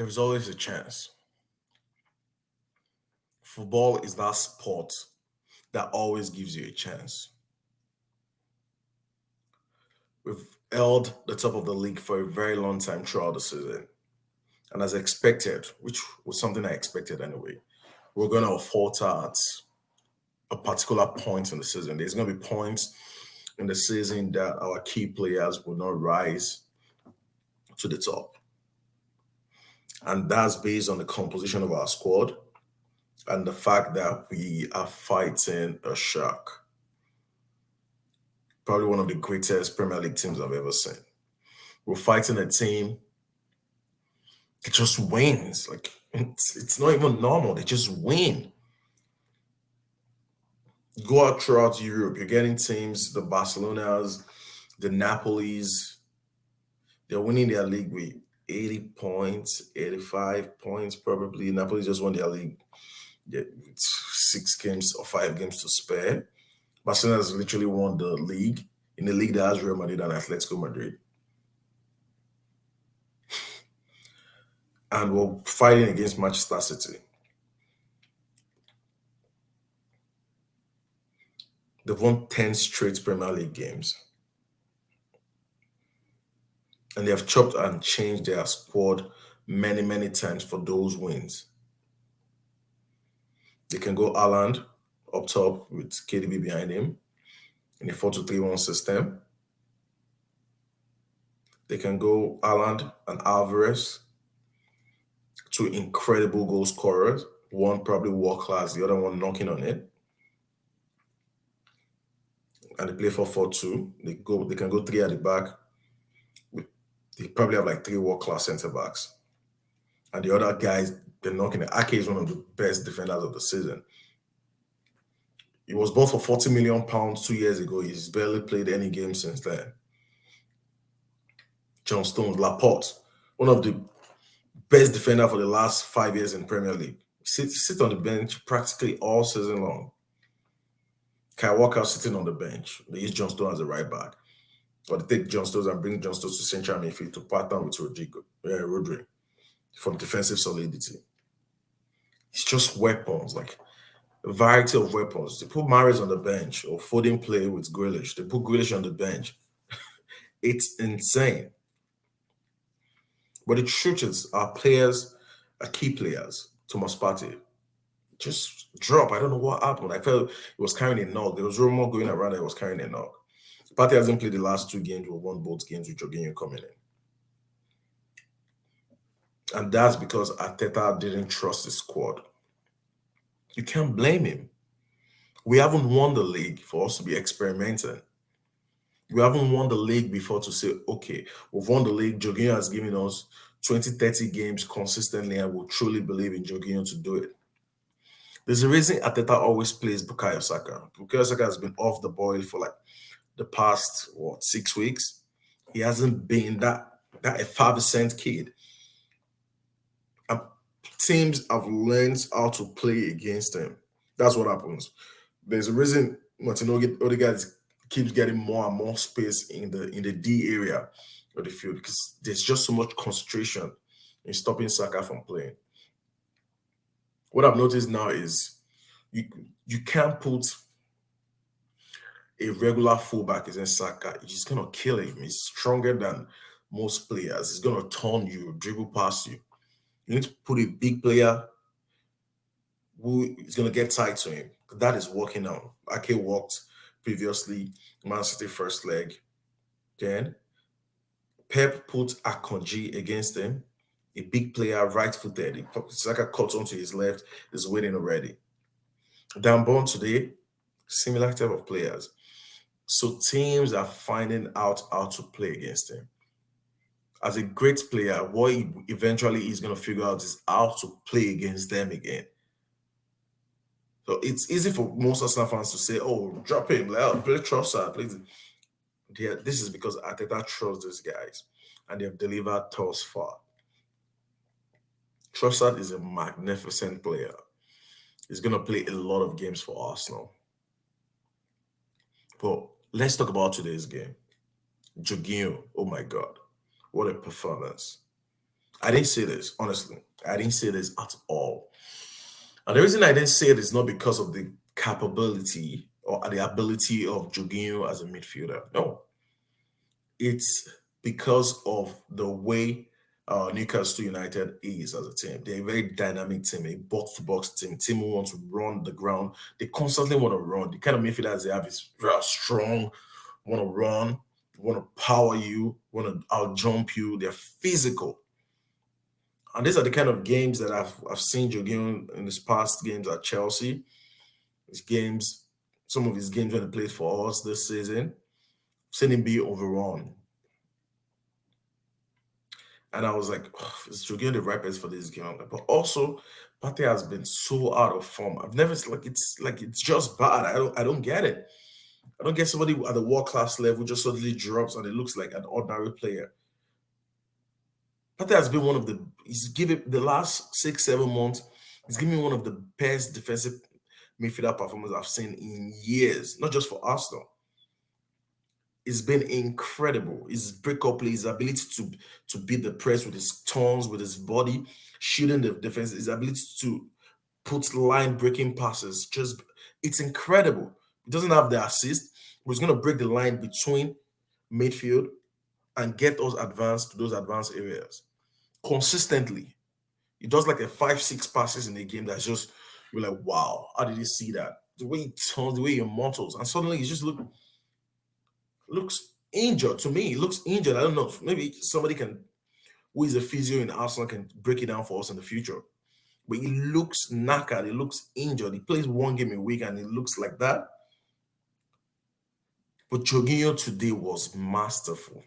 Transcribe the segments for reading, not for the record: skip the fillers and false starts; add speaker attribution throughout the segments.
Speaker 1: There is always a chance. Football is that sport that always gives you a chance. We've held the top of the league for a very long time throughout the season. And as expected, which was something I expected anyway, we're going to falter at a particular point in the season. There's going to be points in the season that our key players will not rise to the top. And that's based on the composition of our squad and the fact that we are fighting a shark. Probably one of the greatest Premier League teams I've ever seen. We're fighting a team that just wins. Like it's not even normal. They just win. Go out throughout Europe, you're getting teams, the Barcelonas, the Napolis, they're winning their league with 80 points, 85 points, probably. Napoli just won their league. With 6 games or 5 games to spare. Barcelona has literally won the league in the league that has Real Madrid and Atletico Madrid. And we're fighting against Manchester City. They've won 10 straight Premier League games. And they have chopped and changed their squad many, many times for those wins. They can go Haaland up top with KDB behind him in a 4-2-3-1 system. They can go Haaland and Alvarez, two incredible goal scorers. One probably world class, the other one knocking on it. And they play 4-4-2. They can go three at the back. They probably have like three world class centre backs. And the other guys, they're knocking it. Ake is one of the best defenders of the season. He was bought for £40 million 2 years ago. He's barely played any game since then. John Stones, Laporte, one of the best defender for the last 5 years in Premier League. Sit on the bench practically all season long. Kyle Walker sitting on the bench. They use John Stones as a right back. Or they take John Stones and bring John Stones to central midfield to partner with Rodri for defensive solidity. It's just weapons, like a variety of weapons. They put Mahrez on the bench or Foden play with Grealish. They put Grealish on the bench. It's insane. But the truth is, our players, our key players, Thomas Partey, just drop. I don't know what happened. I felt he was carrying a knock. There was rumor going around that he was carrying a knock. Partey hasn't played the last 2 games. We won both games with Jorginho coming in. And that's because Arteta didn't trust his squad. You can't blame him. We haven't won the league for us to be experimenting. We haven't won the league before to say, okay, we've won the league. Jorginho has given us 20, 30 games consistently, and we'll truly believe in Jorginho to do it. There's a reason Arteta always plays Bukayo Saka. Bukayo Saka has been off the boil for like the past, 6 weeks. He hasn't been that effervescent kid. And teams have learned how to play against him. That's what happens. There's a reason Martin Odegaard keeps getting more and more space in the D area of the field because there's just so much concentration in stopping Saka from playing. What I've noticed now is you can't put a regular fullback against Saka. He's just gonna kill him. He's stronger than most players. He's gonna turn you, dribble past you. You need to put a big player who is gonna get tight to him. That is working now. Ake walked previously, Man City first leg. Then Pep put Akonji against him, a big player, right-footed. Saka cut onto his left, is waiting already. Danbon today, similar type of players. So teams are finding out how to play against him. As a great player, what he eventually is going to figure out is how to play against them again. So it's easy for most Arsenal fans to say, oh, drop him, play Trossard, play. Yeah, this is because Arteta trusts these guys and they've delivered thus far. Trossard is a magnificent player. He's going to play a lot of games for Arsenal. But let's talk about today's game. Jorginho, oh my God, what a performance. I didn't say this, honestly. I didn't say this at all. And the reason I didn't say it is not because of the capability or the ability of Jorginho as a midfielder. No, it's because of the way Newcastle United is as a team. They're a very dynamic team, a box-to-box team who wants to run the ground. They constantly want to run. The kind of midfielders they have is very strong, want to run, want to power you, want to out jump you. They're physical. And these are the kind of games that I've seen Jorginho in his past games at Chelsea. His games, some of his games when he played for us this season, seen him be overrun. And I was like, oh, is Jorginho the right place for this game? But also, Pate has been so out of form. I've never it's just bad. I don't get it. I don't get somebody at the world class level just suddenly drops and it looks like an ordinary player. Pate has been one of the he's given the last 6-7 months. He's given me one of the best defensive midfielder performance I've seen in years, not just for Arsenal. It's been incredible. His breakup play, his ability to beat the press with his turns, with his body, shooting the defense, his ability to put line breaking passes. Just it's incredible. He doesn't have the assist, but he's gonna break the line between midfield and get us advanced to those advanced areas consistently. He does like a 5-6 passes in a game that's just you're like, wow, how did he see that? The way he turns, the way he mortals, and suddenly he just looks injured to me. He looks injured. I don't know. Maybe somebody can who is a physio in Arsenal can break it down for us in the future. But he looks knackered. He looks injured. He plays one game a week and it looks like that. But Jorginho today was masterful.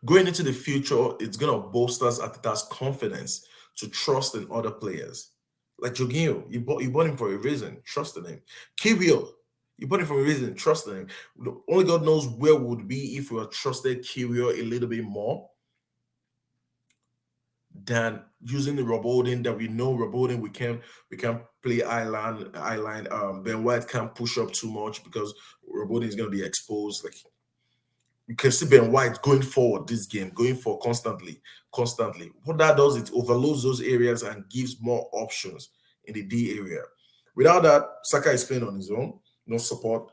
Speaker 1: Going into the future, it's going to bolster Ateta's confidence to trust in other players. Like Jorginho, you bought him for a reason, trust in him. Kiwior, you bought him for a reason, trust in him. Only God knows where we would be if we had trusted Kiwior a little bit more than using the Rob Holding that we know Rob Holding we can play eye line. Ben White can't push up too much because Rob Holding is going to be exposed. Like you can see Ben White going forward this game, going for constantly. What that does, it overloads those areas and gives more options in the D area. Without that, Saka is playing on his own, no support.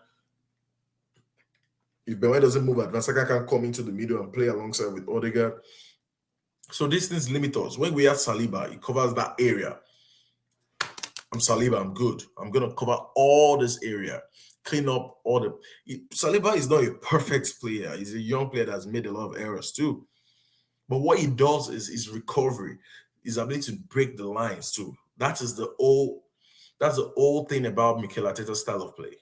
Speaker 1: If Ben White doesn't move advance, Saka can come into the middle and play alongside with Odegaard. So these things limit us. When we have Saliba, it covers that area. I'm Saliba, I'm good. I'm going to cover all this area, clean up all the... Saliba is not a perfect player. He's a young player that's made a lot of errors too. But what he does is his recovery, his ability to break the lines too. That's the old thing about Mikel Arteta's style of play.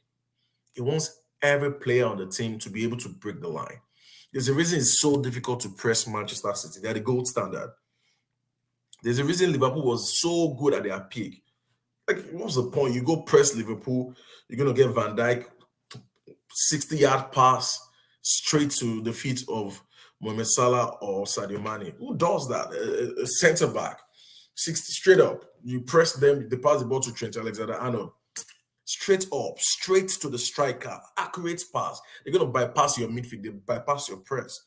Speaker 1: He wants every player on the team to be able to break the line. There's a reason it's so difficult to press Manchester City. They're the gold standard. There's a reason Liverpool was so good at their peak. Like, what's the point? You go press Liverpool, you're going to get Van Dijk, 60-yard pass straight to the feet of Mohamed Salah or Sadio Mane. Who does that? A center back, 60 straight up. You press them, they pass the ball to Trent Alexander-Arnold. Straight up, straight to the striker, accurate pass. They're going to bypass your midfield, they bypass your press.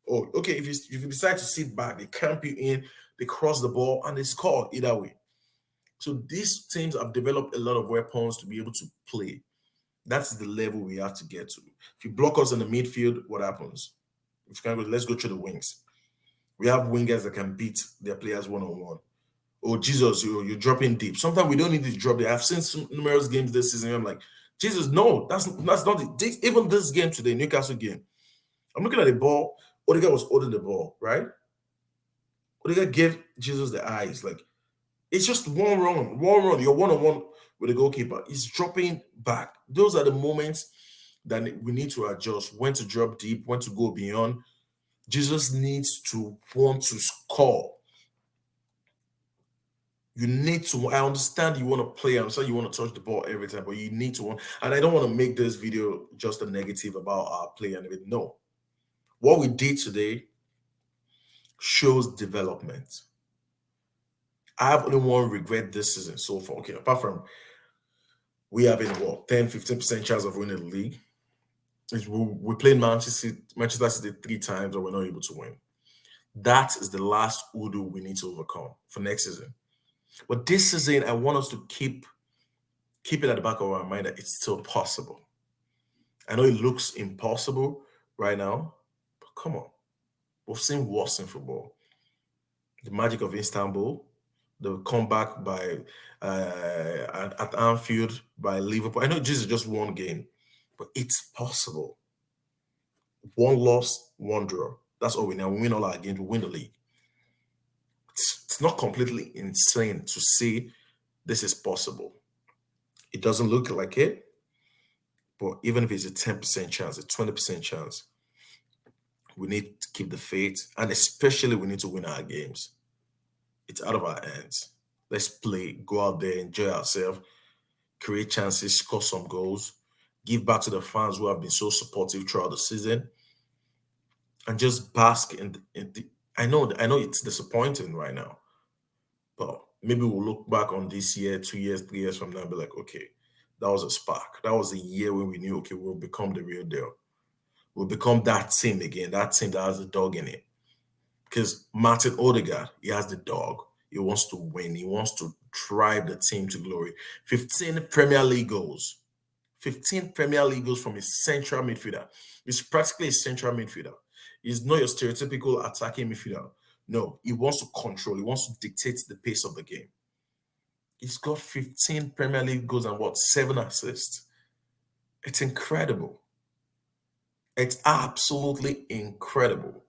Speaker 1: Oh, okay, if you decide to sit back, they camp you in, they cross the ball, and they score either way. So these teams have developed a lot of weapons to be able to play. That's the level we have to get to. If you block us in the midfield, what happens? If you can go, let's go through the wings. We have wingers that can beat their players one-on-one. Oh, Jesus, you're dropping deep. Sometimes we don't need to drop there. I've seen some numerous games this season. I'm like, Jesus, no, that's not it. Even this game today, Newcastle game. I'm looking at the ball. Odegaard was holding the ball, right? Odegaard gave Jesus the eyes. Like, it's just one run. You're one-on-one with the goalkeeper. He's dropping back. Those are the moments that we need to adjust. When to drop deep, when to go beyond. Jesus needs to want to score. You need to, I understand you want to play, I understand you want to touch the ball every time, but you need to want, and I don't want to make this video just a negative about our play and everything. No. What we did today shows development. I have only one regret this season so far. Okay, apart from we having what 10-15% chance of winning the league. We played Manchester City 3 times and we're not able to win. That is the last hoodoo we need to overcome for next season. But this season, I want us to keep it at the back of our mind that it's still possible. I know it looks impossible right now, but come on. We've seen worse in football. The magic of Istanbul, the comeback by at Anfield by Liverpool. I know this is just one game, but it's possible. One loss, one draw. That's all we need. We win all our games, we win the league. It's not completely insane to see this is possible. It doesn't look like it, but even if it's a 10% chance, a 20% chance, we need to keep the faith, and especially we need to win our games. It's out of our hands. Let's play, go out there, enjoy ourselves, create chances, score some goals, give back to the fans who have been so supportive throughout the season, and just bask in the. I know it's disappointing right now, but maybe we'll look back on this year, 2 years, 3 years from now, and be like, okay, that was a spark. That was a year when we knew, okay, we'll become the real deal. We'll become that team again, that team that has a dog in it. Because Martin Odegaard, he has the dog. He wants to win. He wants to drive the team to glory. 15 Premier League goals. 15 Premier League goals from a central midfielder. He's practically a central midfielder. He's not your stereotypical attacking midfielder. No, he wants to control. He wants to dictate the pace of the game. He's got 15 Premier League goals and what, 7 assists. It's incredible. It's absolutely incredible.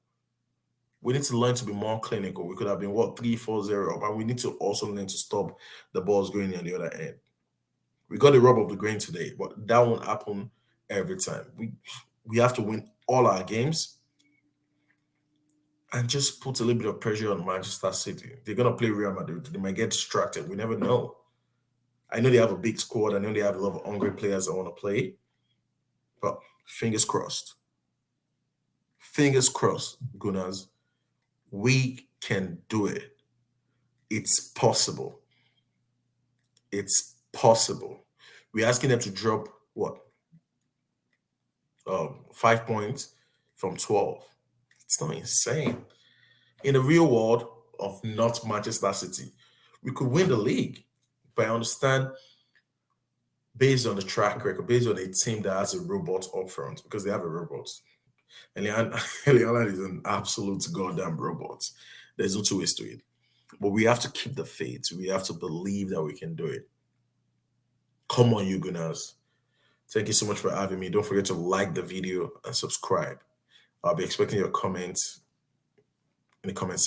Speaker 1: We need to learn to be more clinical. We could have been, what, 3-4-0 up, and we need to also learn to stop the balls going on the other end. We got the rub of the green today, but that won't happen every time. We have to win all our games and just put a little bit of pressure on Manchester City. They're going to play Real Madrid. They might get distracted. We never know. I know they have a big squad. I know they have a lot of hungry players that want to play, but fingers crossed. Fingers crossed, Gunners. We can do it. It's possible. It's possible. We're asking them to drop what? 5 points from 12. It's not insane. In the real world of not Manchester City, we could win the league. But I understand, based on the track record, based on a team that has a robot up front, because they have a robot. Elian is an absolute goddamn robot. There's no two ways to it. But we have to keep the faith. We have to believe that we can do it. Come on, you Gunners. Thank you so much for having me. Don't forget to like the video and subscribe. I'll be expecting your comments in the comment section.